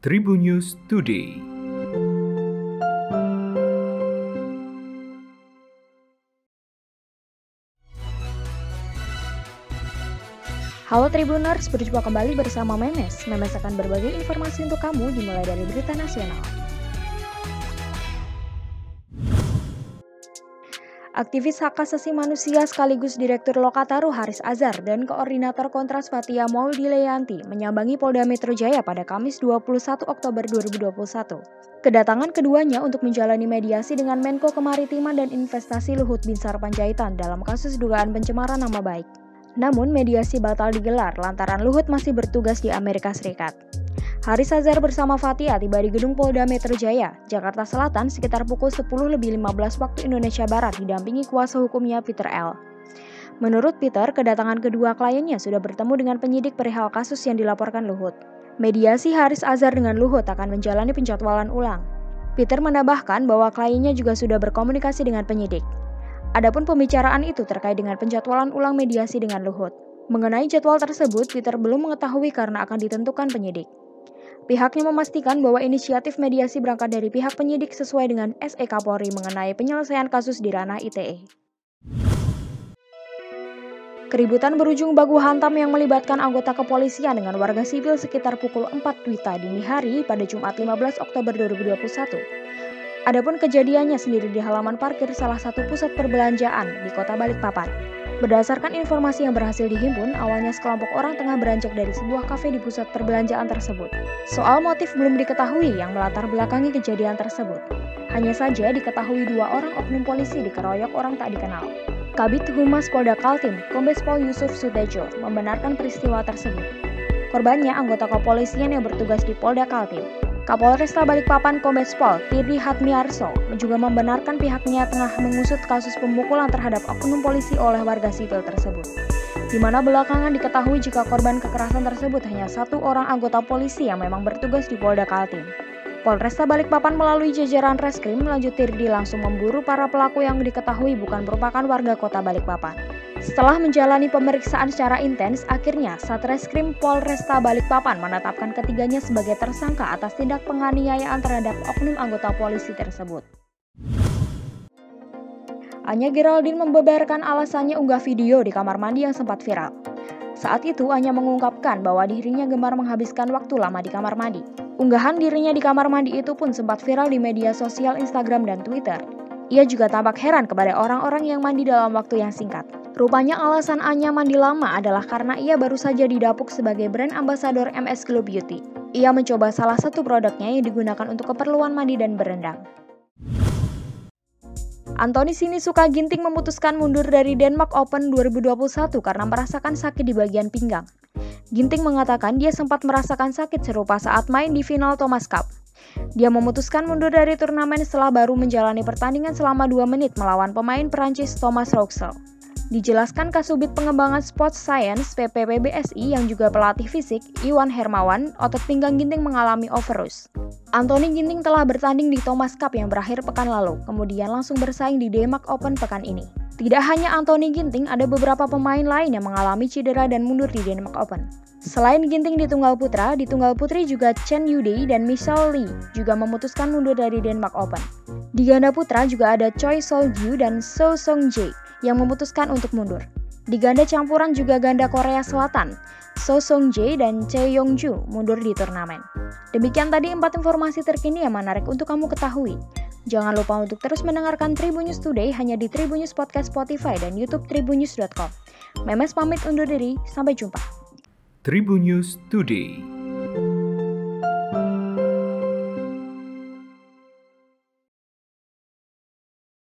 Tribun News Today. Halo Tribuners, berjumpa kembali bersama Memes. Memes akan berbagi informasi untuk kamu dimulai dari berita nasional. Aktivis hak asasi manusia sekaligus Direktur Lokataru Haris Azhar dan Koordinator Kontras Fathia Maulidiyanti menyambangi Polda Metro Jaya pada Kamis 21 Oktober 2021. Kedatangan keduanya untuk menjalani mediasi dengan Menko Kemaritiman dan Investasi Luhut Binsar Panjaitan dalam kasus dugaan pencemaran nama baik. Namun mediasi batal digelar lantaran Luhut masih bertugas di Amerika Serikat. Haris Azhar bersama Fathia tiba di gedung Polda Metro Jaya, Jakarta Selatan sekitar pukul 10.15 waktu Indonesia Barat didampingi kuasa hukumnya Peter L. Menurut Peter, kedatangan kedua kliennya sudah bertemu dengan penyidik perihal kasus yang dilaporkan Luhut. Mediasi Haris Azhar dengan Luhut akan menjalani penjadwalan ulang. Peter menambahkan bahwa kliennya juga sudah berkomunikasi dengan penyidik. Adapun pembicaraan itu terkait dengan penjadwalan ulang mediasi dengan Luhut. Mengenai jadwal tersebut, Peter belum mengetahui karena akan ditentukan penyidik. Pihaknya memastikan bahwa inisiatif mediasi berangkat dari pihak penyidik sesuai dengan SE Kapolri mengenai penyelesaian kasus di ranah ITE. Keributan berujung baku hantam yang melibatkan anggota kepolisian dengan warga sipil sekitar pukul 4 WITA dini hari pada Jumat 15 Oktober 2021. Adapun kejadiannya sendiri di halaman parkir salah satu pusat perbelanjaan di Kota Balikpapan. Berdasarkan informasi yang berhasil dihimpun, awalnya sekelompok orang tengah beranjak dari sebuah kafe di pusat perbelanjaan tersebut. Soal motif belum diketahui yang melatar belakangi kejadian tersebut. Hanya saja diketahui 2 orang oknum polisi dikeroyok orang tak dikenal. Kabid Humas Polda Kaltim, Kombes Pol Yusuf Sutejo, membenarkan peristiwa tersebut. Korbannya anggota kepolisian yang bertugas di Polda Kaltim. Kapolresta Balikpapan Kombes Pol Tirdi Hatmiarso juga membenarkan pihaknya tengah mengusut kasus pemukulan terhadap oknum polisi oleh warga sipil tersebut. Di mana belakangan diketahui jika korban kekerasan tersebut hanya 1 orang anggota polisi yang memang bertugas di Polda Kaltim. Polresta Balikpapan melalui jajaran Reskrim lanjut Tirdi langsung memburu para pelaku yang diketahui bukan merupakan warga kota Balikpapan. Setelah menjalani pemeriksaan secara intens, akhirnya Satreskrim Polresta Balikpapan menetapkan ketiganya sebagai tersangka atas tindak penganiayaan terhadap oknum anggota polisi tersebut. Anya Geraldine membeberkan alasannya unggah video di kamar mandi yang sempat viral. Saat itu Anya mengungkapkan bahwa dirinya gemar menghabiskan waktu lama di kamar mandi. Unggahan dirinya di kamar mandi itu pun sempat viral di media sosial Instagram dan Twitter. Ia juga tampak heran kepada orang-orang yang mandi dalam waktu yang singkat. Rupanya alasan Anya mandi lama adalah karena ia baru saja didapuk sebagai brand ambasador MS Glow Beauty. Ia mencoba salah satu produknya yang digunakan untuk keperluan mandi dan berendam. Anthony Sinisuka Ginting memutuskan mundur dari Denmark Open 2021 karena merasakan sakit di bagian pinggang. Ginting mengatakan dia sempat merasakan sakit serupa saat main di final Thomas Cup. Dia memutuskan mundur dari turnamen setelah baru menjalani pertandingan selama 2 menit melawan pemain Perancis Thomas Rouxel. Dijelaskan Kasubit Pengembangan Sports Science PPPBSI yang juga pelatih fisik Iwan Hermawan, otot pinggang Ginting mengalami overuse. Anthony Ginting telah bertanding di Thomas Cup yang berakhir pekan lalu, kemudian langsung bersaing di Denmark Open pekan ini. Tidak hanya Anthony Ginting, ada beberapa pemain lain yang mengalami cedera dan mundur di Denmark Open. Selain Ginting di tunggal putra, di tunggal putri juga Chen Yudai dan Michelle Lee juga memutuskan mundur dari Denmark Open. Di ganda putra juga ada Choi Sol-gyu dan So Sung-jae yang memutuskan untuk mundur. Di ganda campuran juga ganda Korea Selatan, So Sung-jae dan Chae Yong-ju mundur di turnamen. Demikian tadi 4 informasi terkini yang menarik untuk kamu ketahui. Jangan lupa untuk terus mendengarkan Tribun News Today hanya di Tribun News Podcast Spotify dan YouTube tribunnews.com. Memes pamit undur diri, sampai jumpa. Tribun News Today.